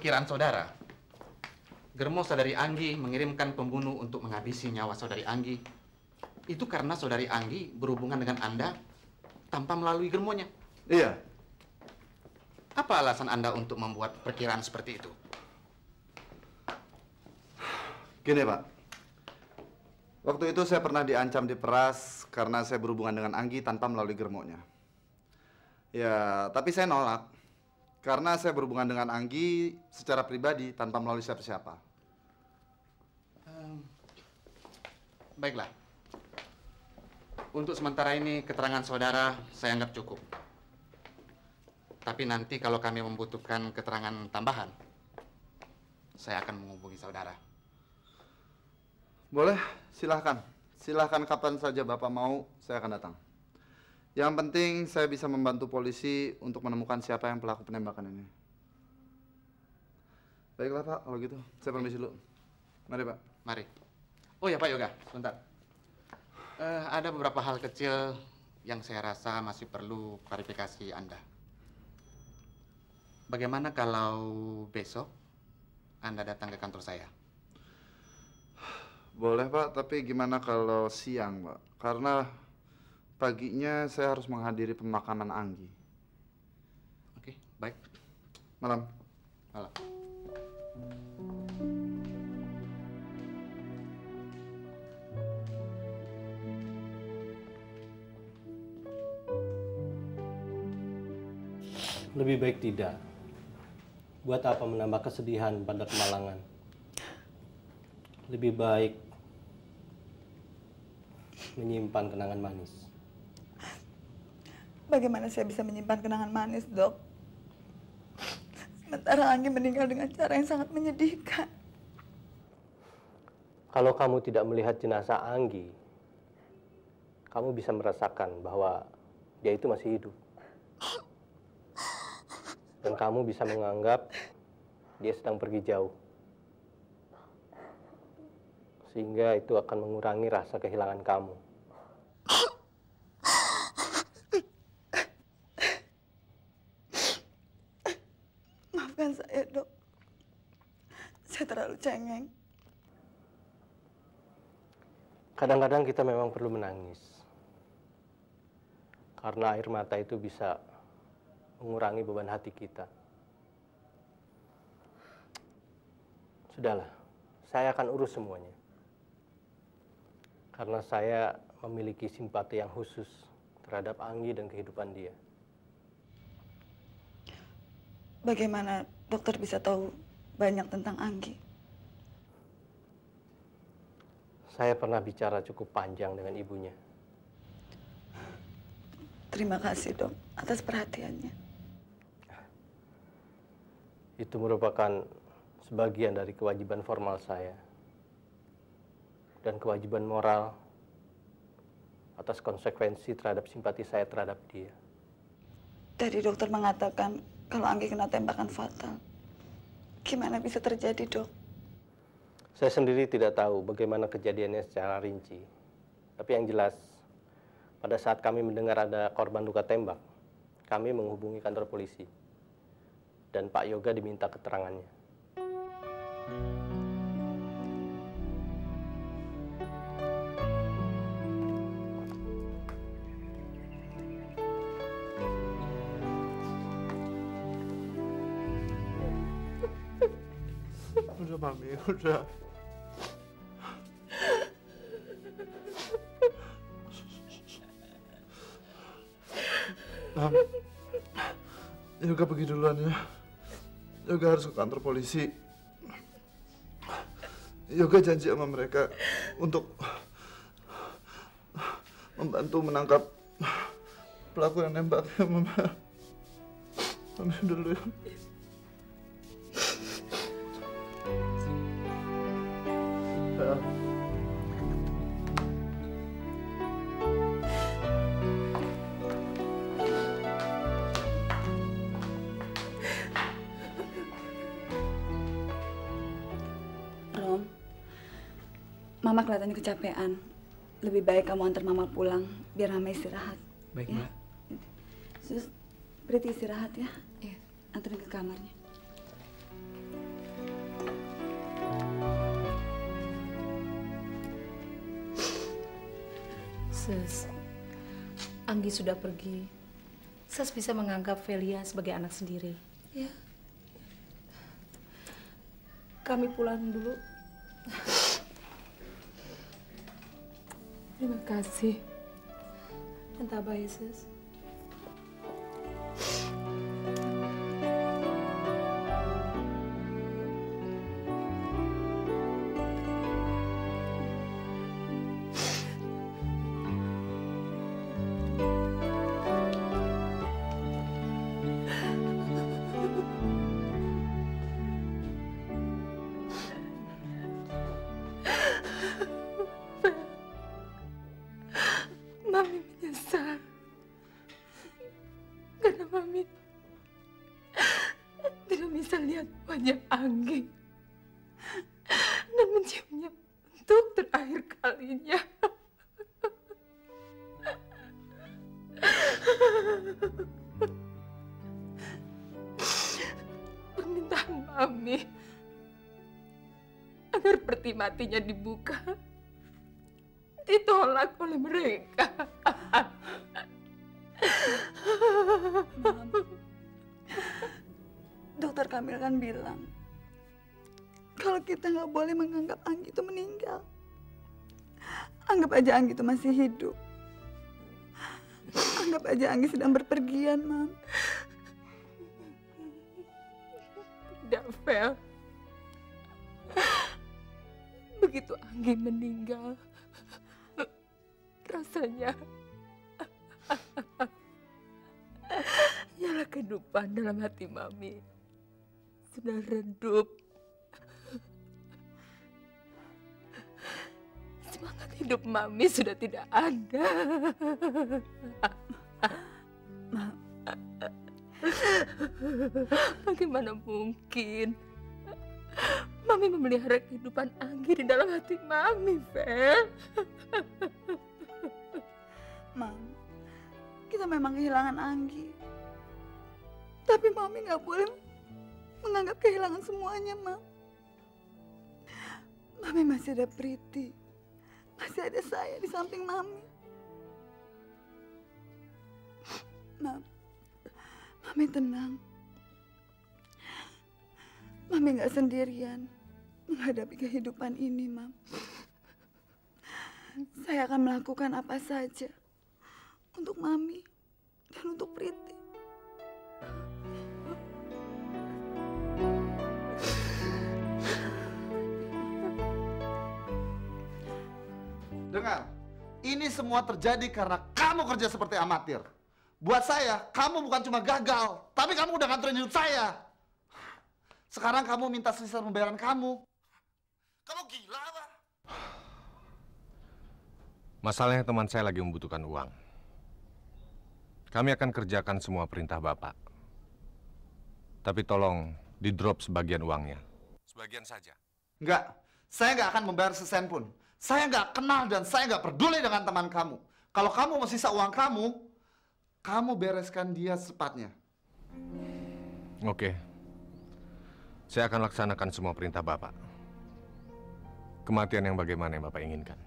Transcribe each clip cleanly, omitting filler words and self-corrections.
perkiraan saudara, Germo saudari Anggi mengirimkan pembunuh untuk menghabisi nyawa saudari Anggi, itu karena saudari Anggi berhubungan dengan Anda tanpa melalui Germonya. Iya. Apa alasan Anda untuk membuat perkiraan seperti itu? Gini, Pak. Waktu itu saya pernah diancam diperas karena saya berhubungan dengan Anggi tanpa melalui Germonya. Ya, tapi saya nolak. Karena saya berhubungan dengan Anggi secara pribadi tanpa melalui siapa-siapa. Baiklah. Untuk sementara ini keterangan saudara saya anggap cukup. Tapi nanti kalau kami membutuhkan keterangan tambahan, saya akan menghubungi saudara. Boleh, silahkan. Silahkan kapan saja Bapak mau, saya akan datang. Yang penting saya bisa membantu polisi untuk menemukan siapa yang pelaku penembakan ini. Baiklah Pak, kalau gitu saya permisi dulu. Mari Pak. Mari. Oh ya Pak Yoga, sebentar. Ada beberapa hal kecil yang saya rasa masih perlu klarifikasi Anda. Bagaimana kalau besok Anda datang ke kantor saya? Boleh Pak, tapi gimana kalau siang Pak? Karena paginya saya harus menghadiri pemakaman Anggi. Oke, baik. Malam. Malam. Lebih baik tidak. Buat apa menambah kesedihan pada kemalangan? Lebih baik menyimpan kenangan manis. Bagaimana saya bisa menyimpan kenangan manis, Dok? Sementara Anggi meninggal dengan cara yang sangat menyedihkan. Kalau kamu tidak melihat jenazah Anggi, kamu bisa merasakan bahwa dia itu masih hidup. Dan kamu bisa menganggap dia sedang pergi jauh. Sehingga itu akan mengurangi rasa kehilangan kamu. Maafkan saya, Dok. Saya terlalu cengeng. Kadang-kadang kita memang perlu menangis. Karena air mata itu bisa mengurangi beban hati kita. Sudahlah, saya akan urus semuanya. Karena saya memiliki simpati yang khusus terhadap Anggi dan kehidupan dia. Bagaimana dokter bisa tahu banyak tentang Anggi? Saya pernah bicara cukup panjang dengan ibunya. Terima kasih, Dok, atas perhatiannya. Itu merupakan sebagian dari kewajiban formal saya. Dan kewajiban moral atas konsekuensi terhadap simpati saya terhadap dia. Tadi dokter mengatakan kalau Anggi kena tembakan fatal. Gimana bisa terjadi, Dok? Saya sendiri tidak tahu bagaimana kejadiannya secara rinci. Tapi yang jelas, pada saat kami mendengar ada korban luka tembak, kami menghubungi kantor polisi. Dan Pak Yoga diminta keterangannya. Udah Mami, udah. Yoga pergi duluan ya. Yoga harus ke kantor polisi. Yoga janji sama mereka untuk membantu menangkap pelaku yang nembak. Mama. Mami dulu ya. Rom, Mama kelihatannya kecapean. Lebih baik kamu antar Mama pulang, biar Mama istirahat. Baik, ya? Mbak. Sus, berarti istirahat ya. Iya. Anterin ke kamarnya. Sus, Anggi sudah pergi. Sus bisa menganggap Velia sebagai anak sendiri. Ya. Kami pulang dulu. Terima kasih. Dan tabah ya, Sus. Mami menyesal karena Mami tidak bisa lihat wajah Anggi dan menciumnya untuk terakhir kalinya. Permintaan Mami agar peti matinya dibuka ditolak oleh mereka. Mam, dokter Kamil kan bilang kalau kita nggak boleh menganggap Anggi itu meninggal. Anggap aja Anggi itu masih hidup. Anggap aja Anggi sedang berpergian, Mam. Tidak, Vel. Begitu Anggi meninggal, rasanya nyala kehidupan dalam hati Mami sudah redup. Semangat hidup Mami sudah tidak ada. Mam, Bagaimana mungkin Mami memelihara kehidupan Anggi di dalam hati Mami, Vel? Mam, kita memang kehilangan Anggi. Tapi Mami nggak boleh menganggap kehilangan semuanya, Mam. Mami masih ada Priti. Masih ada saya di samping Mami. Mam, Mami tenang. Mami nggak sendirian menghadapi kehidupan ini, Mam. Saya akan melakukan apa saja untuk Mami dan untuk Priti. Dengar, ini semua terjadi karena kamu kerja seperti amatir. Buat saya, kamu bukan cuma gagal, tapi kamu udah ngancurin hidup saya. Sekarang kamu minta sisa pembayaran kamu. Kamu gila apa? Masalahnya teman saya lagi membutuhkan uang. Kami akan kerjakan semua perintah Bapak. Tapi tolong di-drop sebagian uangnya. Sebagian saja. Enggak, saya nggak akan membayar sesen pun. Saya nggak kenal dan saya nggak peduli dengan teman kamu. Kalau kamu mau sisa uang kamu bereskan dia secepatnya. Oke. Saya akan laksanakan semua perintah Bapak. Kematian yang bagaimana yang Bapak inginkan?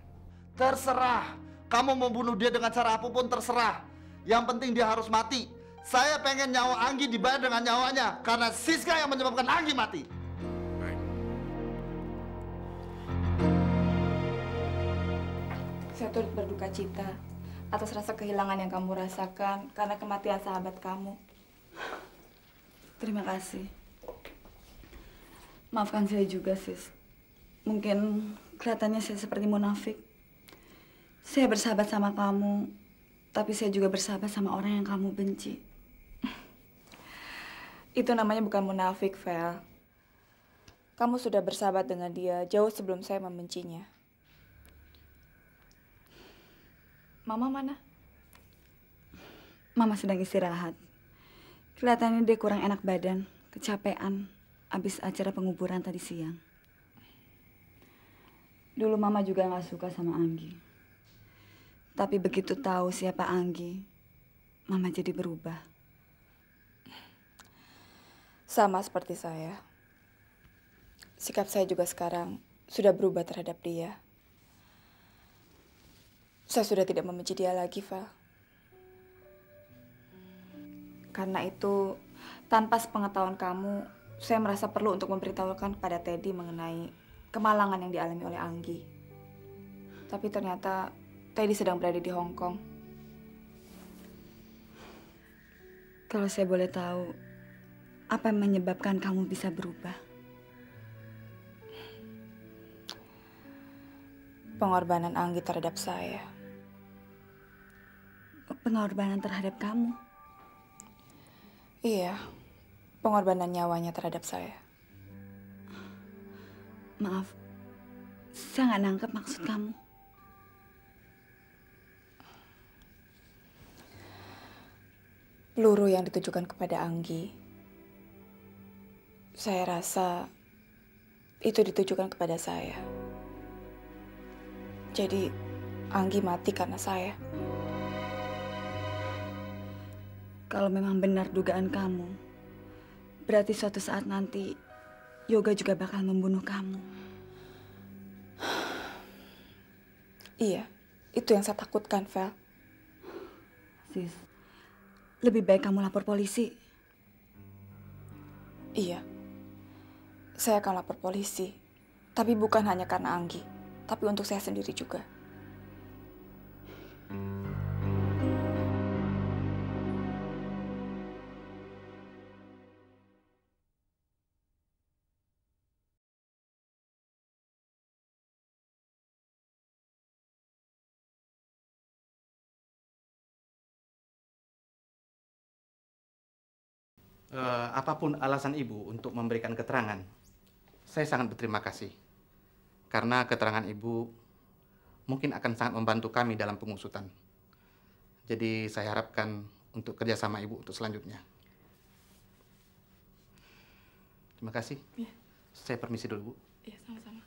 Terserah. Kamu mau bunuh dia dengan cara apapun terserah. Yang penting dia harus mati. Saya pengen nyawa Anggi dibayar dengan nyawanya. Karena Siska yang menyebabkan Anggi mati. Baik. Saya turut berduka cita atas rasa kehilangan yang kamu rasakan karena kematian sahabat kamu. Terima kasih. Maafkan saya juga, Sis. Mungkin kelihatannya saya seperti munafik. Saya bersahabat sama kamu, tapi saya juga bersahabat sama orang yang kamu benci. Itu namanya bukan munafik, Vel. Kamu sudah bersahabat dengan dia jauh sebelum saya membencinya. Mama mana? Mama sedang istirahat. Kelihatannya dia kurang enak badan, kecapean, habis acara penguburan tadi siang. Dulu Mama juga nggak suka sama Anggi. Tapi begitu tahu siapa Anggi, Mama jadi berubah. Sama seperti saya. Sikap saya juga sekarang sudah berubah terhadap dia. saya sudah tidak membenci dia lagi, Val. Karena itu, tanpa sepengetahuan kamu, saya merasa perlu untuk memberitahukan kepada Teddy mengenai kemalangan yang dialami oleh Anggi. Tapi ternyata Teddy sedang berada di Hong Kong. Kalau saya boleh tahu, apa yang menyebabkan kamu bisa berubah? Pengorbanan Anggi terhadap saya. Pengorbanan terhadap kamu? Iya, pengorbanan nyawanya terhadap saya. Maaf, saya nggak nangkep maksud kamu. Peluru yang ditujukan kepada Anggi, saya rasa itu ditujukan kepada saya. Jadi, Anggi mati karena saya. Kalau memang benar dugaan kamu, berarti suatu saat nanti Yoga juga bakal membunuh kamu. Iya, itu yang saya takutkan, Vel. Sis, lebih baik kamu lapor polisi. Iya, saya akan lapor polisi. Tapi bukan hanya karena Anggi, tapi untuk saya sendiri juga. Apapun alasan ibu untuk memberikan keterangan, saya sangat berterima kasih. Karena keterangan ibu mungkin akan sangat membantu kami dalam pengusutan. Jadi saya harapkan untuk kerjasama ibu untuk selanjutnya. Terima kasih. Iya. Saya permisi dulu, Bu. Iya, sama-sama.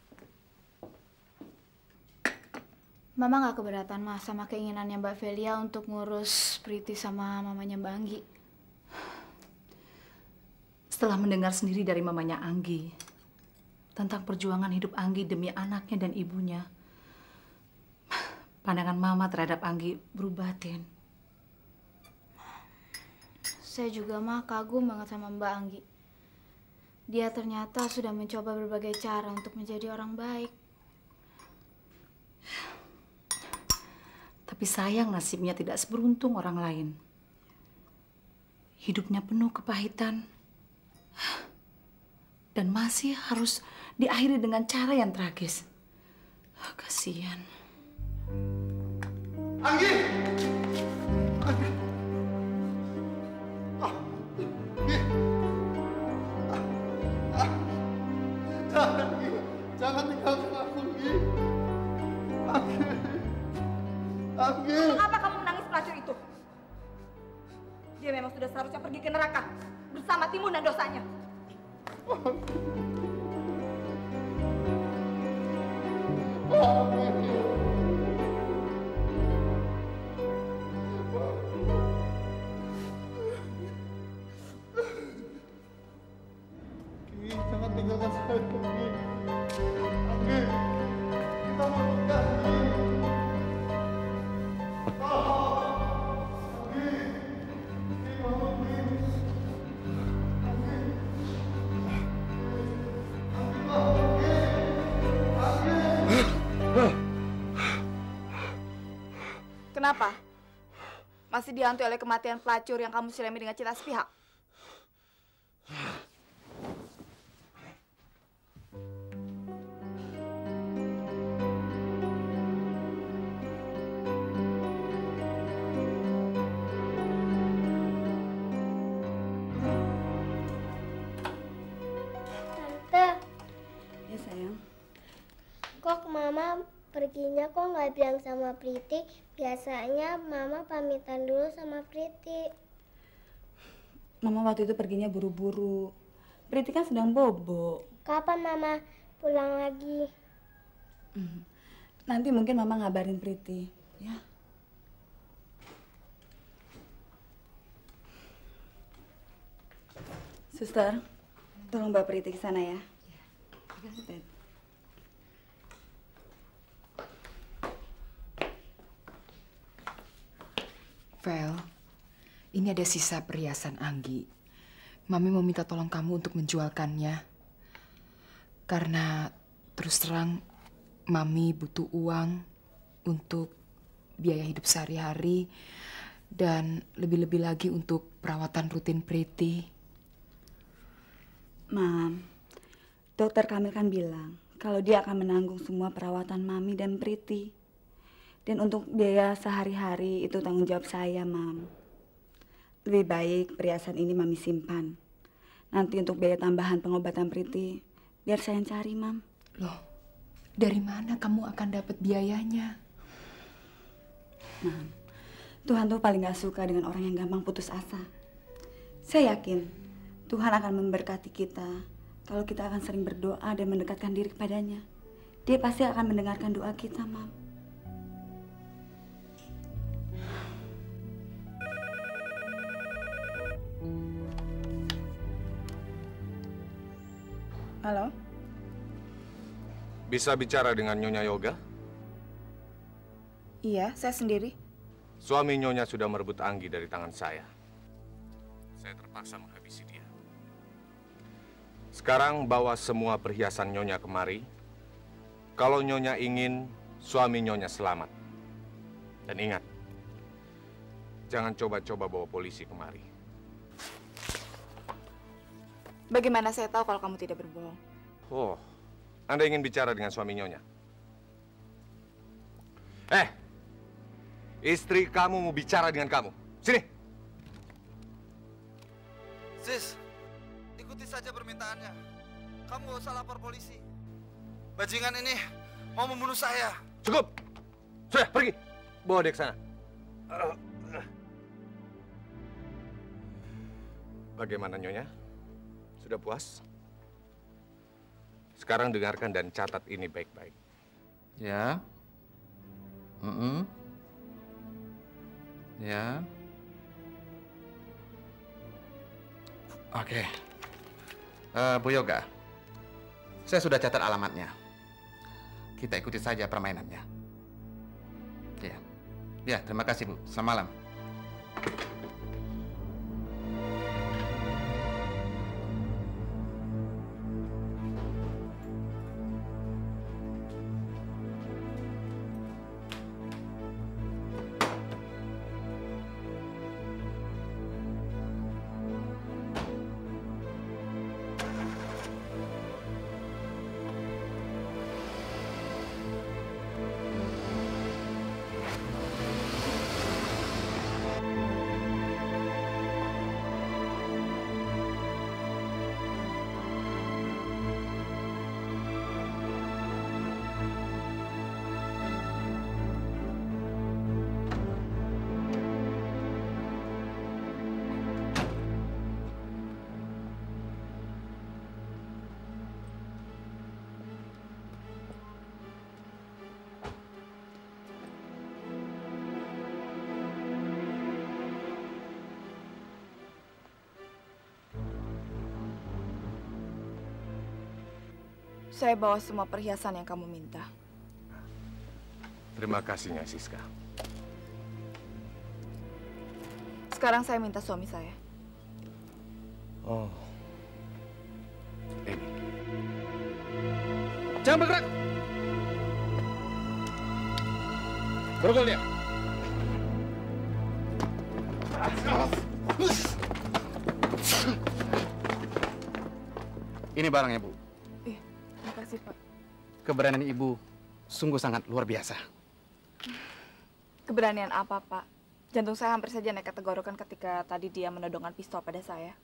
Mama nggak keberatan, Mas, sama keinginannya Mbak Velia untuk ngurus Priti sama mamanya Mbak Anggi. Setelah mendengar sendiri dari mamanya Anggi tentang perjuangan hidup Anggi demi anaknya dan ibunya, pandangan Mama terhadap Anggi berubah, Tin. Saya juga mah kagum banget sama Mbak Anggi. Dia ternyata sudah mencoba berbagai cara untuk menjadi orang baik. Tapi sayang nasibnya tidak seberuntung orang lain. Hidupnya penuh kepahitan. Dan masih harus diakhiri dengan cara yang tragis. Kasihan. Anggi! Anggi! Jangan, Gi. Jangan tinggalkan aku, Gi. Anggi! Anggi! Mengapa kamu menangis pelacur itu? Dia memang sudah seharusnya pergi ke neraka bersama timun dan dosanya. Gi, jangan tinggalkan saya, Gi. Anggi! Kita mau nikah, Gi. Kenapa? Masih dihantui oleh kematian pelacur yang kamu silami dengan cinta sepihak? Tante, Ya sayang. kok Mama perginya kok nggak bilang sama Priti? Biasanya Mama pamitan dulu sama Priti. Mama waktu itu perginya buru-buru. Priti kan sedang bobo. Kapan Mama pulang lagi? Nanti mungkin Mama ngabarin Priti, ya. Suster, tolong bawa Priti ke sana ya. Vel, ini ada sisa perhiasan Anggi. Mami mau minta tolong kamu untuk menjualkannya. Karena terus terang, Mami butuh uang untuk biaya hidup sehari-hari dan lebih-lebih lagi untuk perawatan rutin Priti. Mam, dokter Kamil kan bilang kalau dia akan menanggung semua perawatan Mami dan Priti. Dan untuk biaya sehari-hari itu tanggung jawab saya, Mam. Lebih baik perhiasan ini Mami simpan. Nanti untuk biaya tambahan pengobatan Priti, biar saya yang cari, Mam. Loh, dari mana kamu akan dapat biayanya? Mam, Tuhan tuh paling gak suka dengan orang yang gampang putus asa. Saya yakin Tuhan akan memberkati kita kalau kita akan sering berdoa dan mendekatkan diri kepadanya. Dia pasti akan mendengarkan doa kita, Mam. Halo? Bisa bicara dengan Nyonya Yoga? Iya, saya sendiri. Suami Nyonya sudah merebut Anggi dari tangan saya. Saya terpaksa menghabisi dia. Sekarang bawa semua perhiasan Nyonya kemari. Kalau Nyonya ingin suami Nyonya selamat. Dan ingat, jangan coba-coba bawa polisi kemari. Bagaimana saya tahu kalau kamu tidak berbohong? Oh, Anda ingin bicara dengan suami Nyonya? Istri kamu mau bicara dengan kamu. Sini. Sis, ikuti saja permintaannya. Kamu gak usah lapor polisi. Bajingan ini mau membunuh saya. Cukup. Sudah, pergi. Bawa dia ke sana. Bagaimana, Nyonya? Sudah puas? Sekarang dengarkan dan catat ini baik-baik. Ya. Ya. Oke. Bu Yoga, saya sudah catat alamatnya. Kita ikuti saja permainannya. Ya. Ya, terima kasih, Bu. Selamat malam. Saya bawa semua perhiasan yang kamu minta. Terima kasih, Nyai Siska. Sekarang saya minta suami saya. Oh. Ini. Jangan bergerak. Borgol dia. Ini barangnya, Bu. Terima kasih, Pak. Keberanian Ibu sungguh sangat luar biasa. Keberanian apa, Pak? Jantung saya hampir saja nekat tenggorokan ketika tadi dia menodongkan pistol pada saya.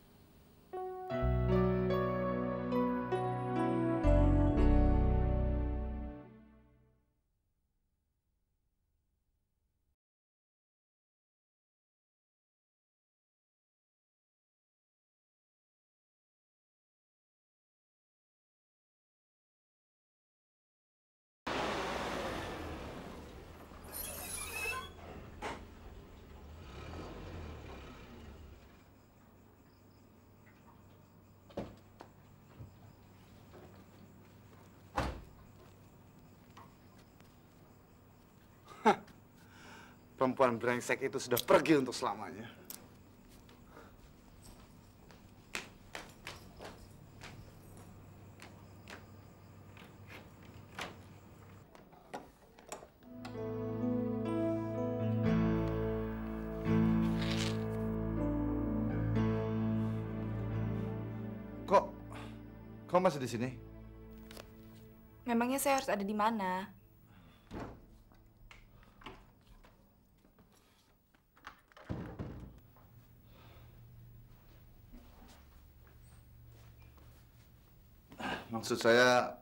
perempuan brengsek itu sudah pergi untuk selamanya. Kok masih di sini? Memangnya saya harus ada di mana? Maksud saya,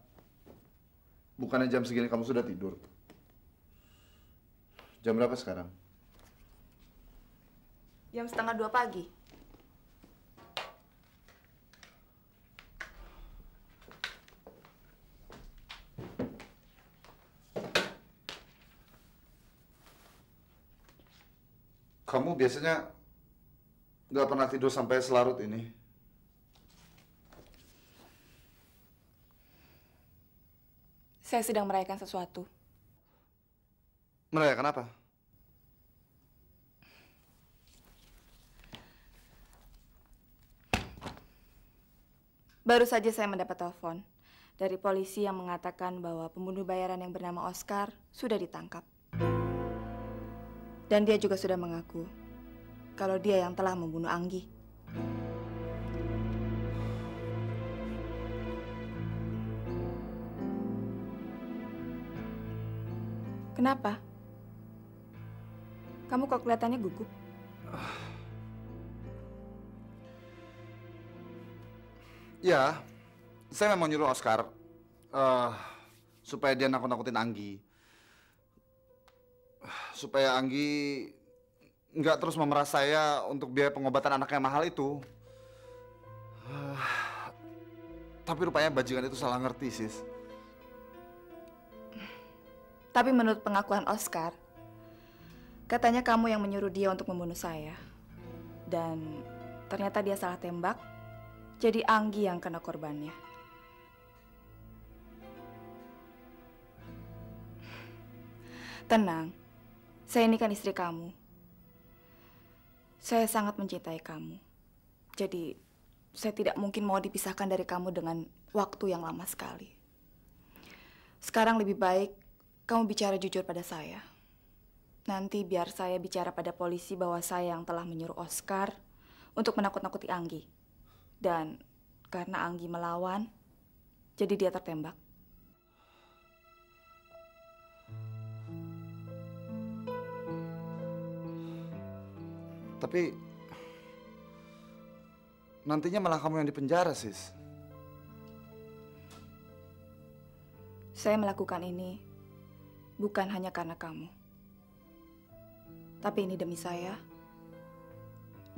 bukannya jam segini kamu sudah tidur? Jam berapa sekarang? Jam 1:30 pagi. Kamu biasanya nggak pernah tidur sampai selarut ini. Saya sedang merayakan sesuatu. Merayakan apa? Baru saja saya mendapat telepon dari polisi yang mengatakan bahwa pembunuh bayaran yang bernama Oscar sudah ditangkap. Dan dia juga sudah mengaku kalau dia yang telah membunuh Anggi. Kenapa? Kamu kok kelihatannya gugup? Ya, saya memang nyuruh Oscar supaya dia nakut-nakutin Anggi. Supaya Anggi nggak terus memeras saya untuk biaya pengobatan anaknya mahal itu. Tapi rupanya bajingan itu salah ngerti, sis. Tapi menurut pengakuan Oscar, katanya kamu yang menyuruh dia untuk membunuh saya. Dan ternyata dia salah tembak, jadi Anggi yang kena korbannya. Tenang, saya ini kan istri kamu. Saya sangat mencintai kamu. Jadi, saya tidak mungkin mau dipisahkan dari kamu dengan waktu yang lama sekali. Sekarang lebih baik kamu bicara jujur pada saya. Nanti biar saya bicara pada polisi bahwa saya yang telah menyuruh Oscar untuk menakut-nakuti Anggi. Dan karena Anggi melawan, jadi dia tertembak. Tapi nantinya malah kamu yang dipenjara, sis. Saya melakukan ini bukan hanya karena kamu. Tapi ini demi saya,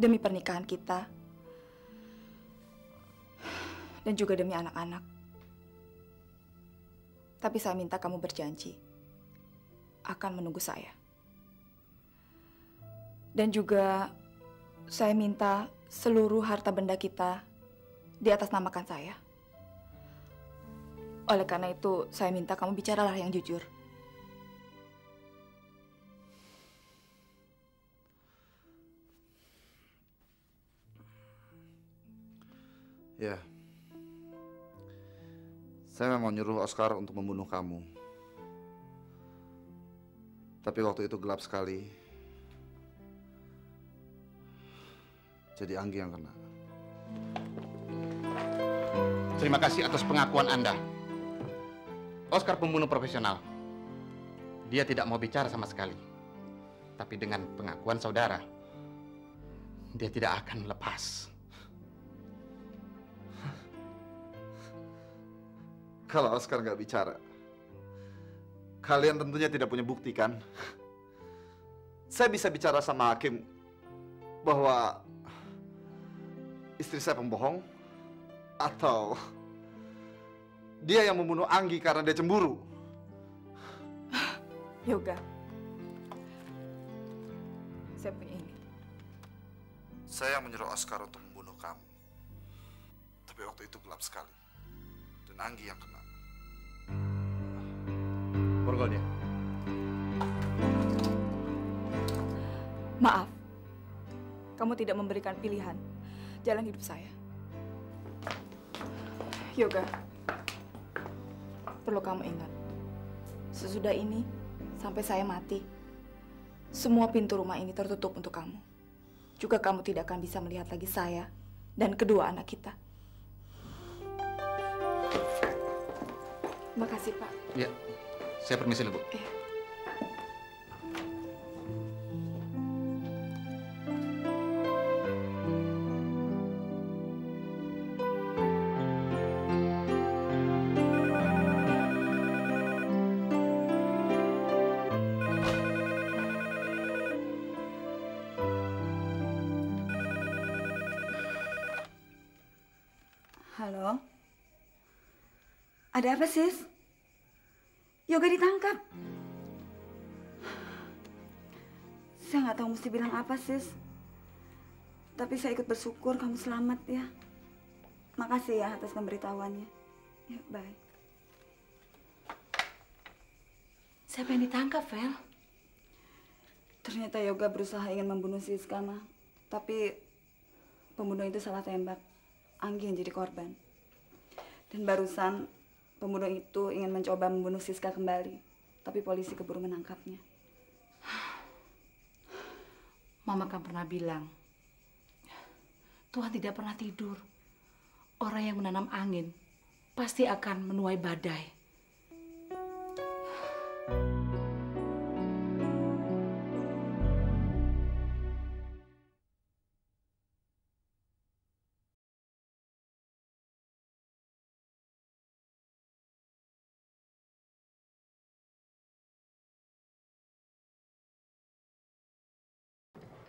demi pernikahan kita, dan juga demi anak-anak. Tapi saya minta kamu berjanji akan menunggu saya. Dan juga saya minta seluruh harta benda kita diatasnamakan saya. Oleh karena itu, saya minta kamu bicaralah yang jujur. Ya. Saya memang nyuruh Oscar untuk membunuh kamu. Tapi waktu itu gelap sekali. Jadi Anggi yang kena. Terima kasih atas pengakuan Anda. Oscar pembunuh profesional. Dia tidak mau bicara sama sekali. Tapi dengan pengakuan saudara, dia tidak akan lepas. Kalau Oscar nggak bicara, kalian tentunya tidak punya bukti, kan? Saya bisa bicara sama hakim bahwa istri saya pembohong, atau dia yang membunuh Anggi karena dia cemburu. Yoga, saya punya ini. Saya yang menyuruh Oscar untuk membunuh kamu. Tapi waktu itu gelap sekali. Dan Anggi yang kena. Borgol dia. Maaf, kamu tidak memberikan pilihan jalan hidup saya. Yoga, perlu kamu ingat, sesudah ini sampai saya mati, semua pintu rumah ini tertutup untuk kamu. Juga kamu tidak akan bisa melihat lagi saya dan kedua anak kita. Makasih, Pak. Ya, saya permisi dulu, Bu. Iya. Halo? Ada apa, Sis? Yoga ditangkap. Saya nggak tahu mesti bilang apa, Sis. Tapi saya ikut bersyukur kamu selamat ya. Makasih ya atas pemberitahuannya. Ya, bye. Siapa yang ditangkap, Vel? Ternyata Yoga berusaha ingin membunuh Siska, Ma. Tapi pembunuh itu salah tembak. Anggi yang jadi korban. Dan barusan pembunuh itu ingin mencoba membunuh Siska kembali. Tapi polisi keburu menangkapnya. Mama kan pernah bilang, Tuhan tidak pernah tidur. Orang yang menanam angin pasti akan menuai badai.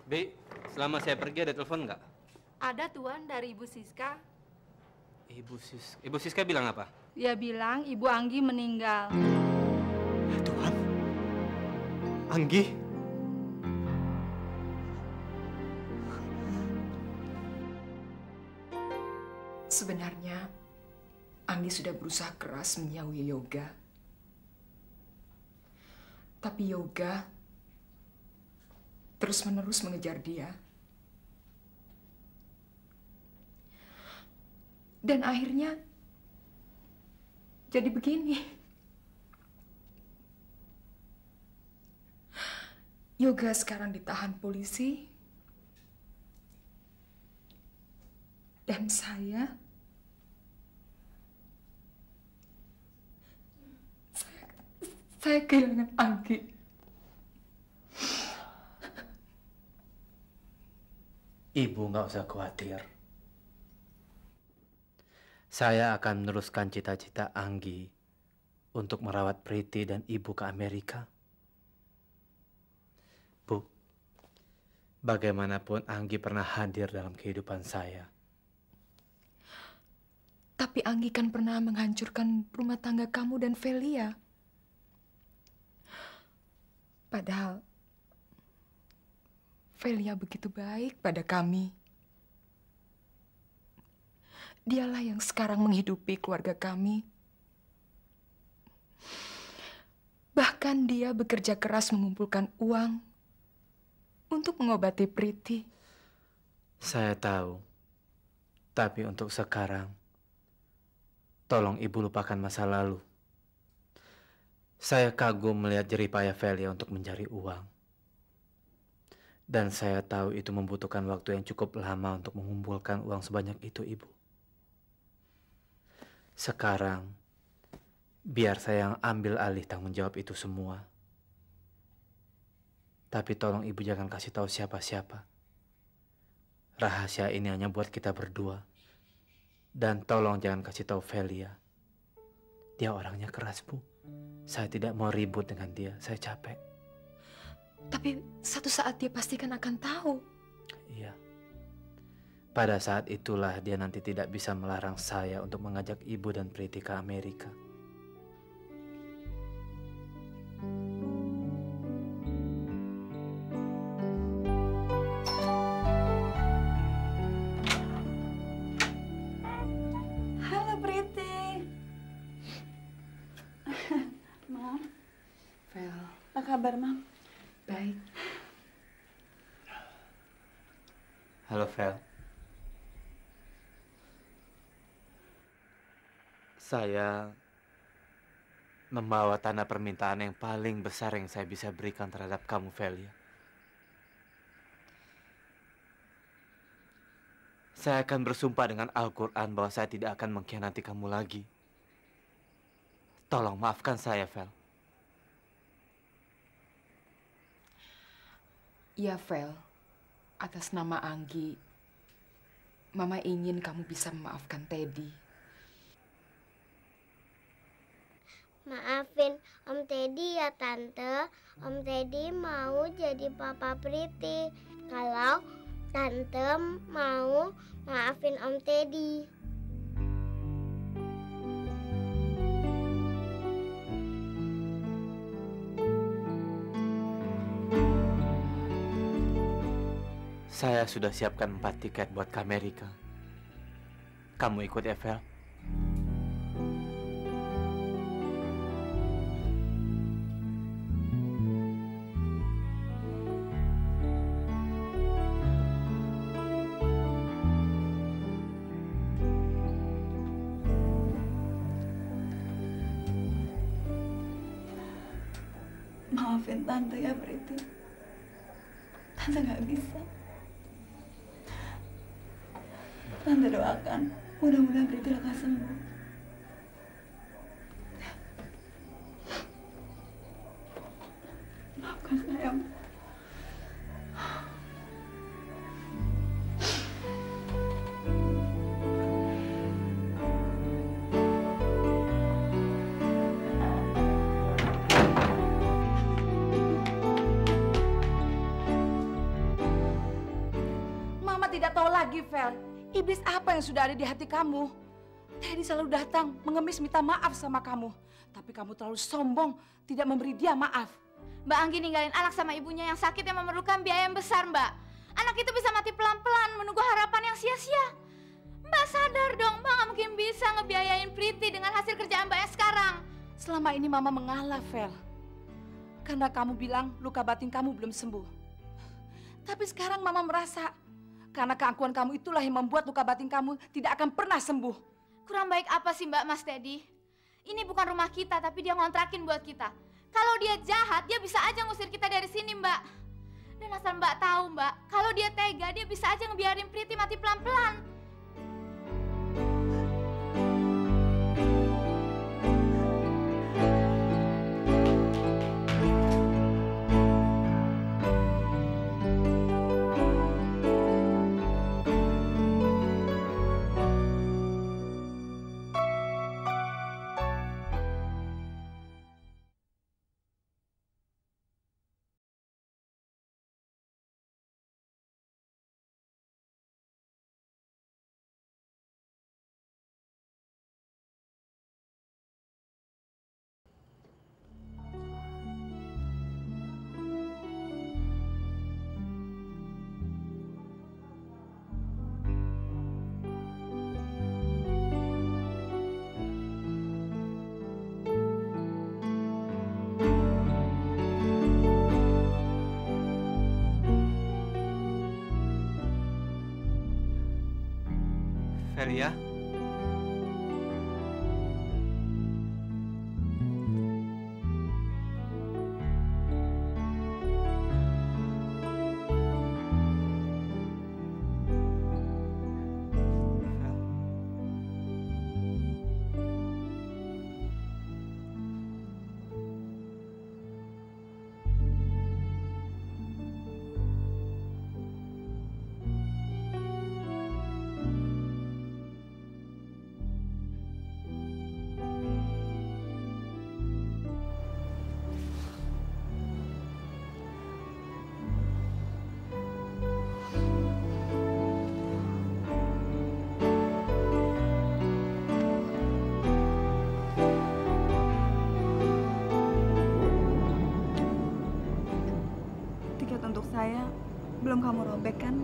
Bi, selama saya pergi ada telepon nggak? Ada Tuan dari Ibu Siska. Ibu Siska bilang apa? Dia bilang Ibu Anggi meninggal. Ya Tuhan, Anggi. Sebenarnya Anggi sudah berusaha keras menjauhi Yoga. Tapi Yoga terus-menerus mengejar dia. Dan akhirnya jadi begini. Yoga sekarang ditahan polisi. Dan saya kehilangan Anggi. Ibu nggak usah khawatir. Saya akan meneruskan cita-cita Anggi untuk merawat Priti dan ibu ke Amerika. Bu, bagaimanapun Anggi pernah hadir dalam kehidupan saya. Tapi Anggi kan pernah menghancurkan rumah tangga kamu dan Velia. Padahal Velia begitu baik pada kami. Dialah yang sekarang menghidupi keluarga kami. Bahkan dia bekerja keras mengumpulkan uang untuk mengobati Priti. Saya tahu, tapi untuk sekarang, tolong Ibu lupakan masa lalu. Saya kagum melihat jerih payah Velia untuk mencari uang. Dan saya tahu itu membutuhkan waktu yang cukup lama untuk mengumpulkan uang sebanyak itu, Ibu. Sekarang, biar saya yang ambil alih tanggung jawab itu semua. Tapi tolong Ibu jangan kasih tahu siapa-siapa. Rahasia ini hanya buat kita berdua. Dan tolong jangan kasih tahu Velia. Dia orangnya keras, Bu. Saya tidak mau ribut dengan dia. Saya capek. Tapi satu saat dia pastikan akan tahu. Iya. Pada saat itulah dia nanti tidak bisa melarang saya untuk mengajak ibu dan Priti ke Amerika. Halo, Priti. Mam. Vel. Apa kabar, Mam? Baik. Halo, Vel. Saya membawa tanda permintaan yang paling besar yang saya bisa berikan terhadap kamu, Velia. Saya akan bersumpah dengan Al-Quran bahwa saya tidak akan mengkhianati kamu lagi. Tolong maafkan saya, Vel. Ya, Vel. Atas nama Anggi, Mama ingin kamu bisa memaafkan Teddy. Maafin Om Teddy ya Tante. Om Teddy mau jadi Papa Priti. Kalau Tante mau maafin Om Teddy. Saya sudah siapkan 4 tiket buat ke Amerika. Kamu ikut ya, Vel? Maafin Tante ya, Priti. Tante nggak bisa. Tante doakan, mudah-mudahan Priti lekas sembuh. Maafkan saya, Bu. Mama tidak tahu lagi, Vel. Iblis apa yang sudah ada di hati kamu? Teddy selalu datang mengemis minta maaf sama kamu. Tapi kamu terlalu sombong, tidak memberi dia maaf. Mbak Anggi ninggalin anak sama ibunya yang sakit yang memerlukan biaya yang besar, Mbak. Anak itu bisa mati pelan-pelan menunggu harapan yang sia-sia. Mbak sadar dong, Mbak nggak mungkin bisa ngebiayain Priti dengan hasil kerjaan Mbak yang sekarang. Selama ini Mama mengalah, Vel. Karena kamu bilang luka batin kamu belum sembuh. Tapi sekarang Mama merasa karena keangkuhan kamu itulah yang membuat luka batin kamu tidak akan pernah sembuh. Kurang baik apa sih Mbak, Mas Teddy? Ini bukan rumah kita, tapi dia ngontrakin buat kita. Kalau dia jahat, dia bisa aja ngusir kita dari sini, Mbak. Dan asal Mbak tahu, Mbak, kalau dia tega, dia bisa aja ngebiarin Priti mati pelan-pelan. Velia? Tiket untuk saya belum kamu robek kan?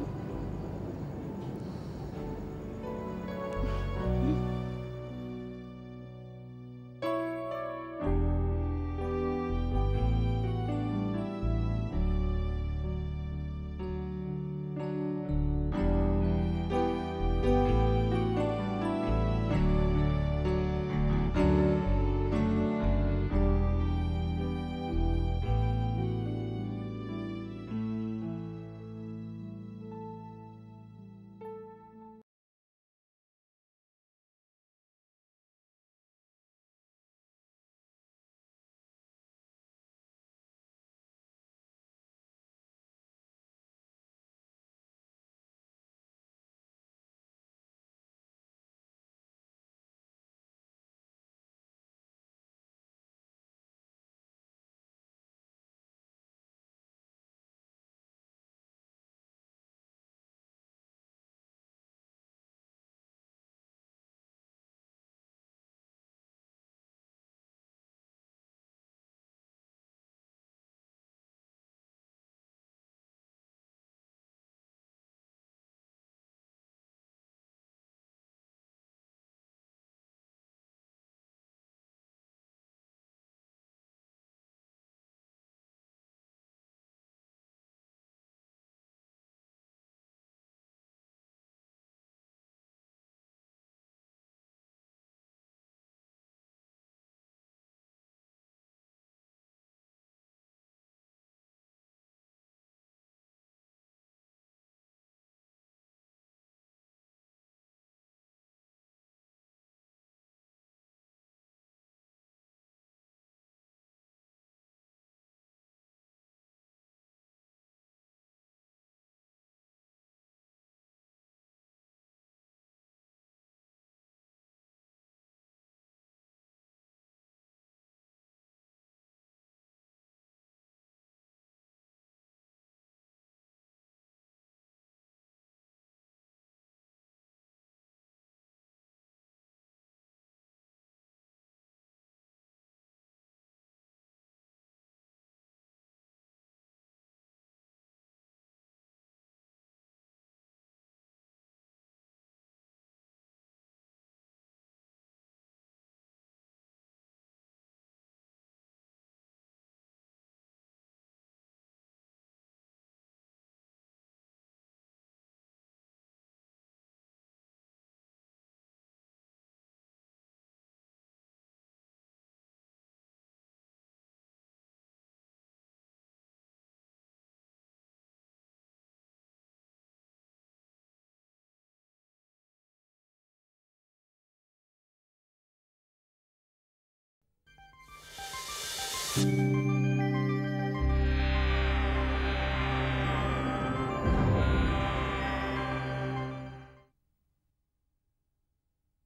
Bu.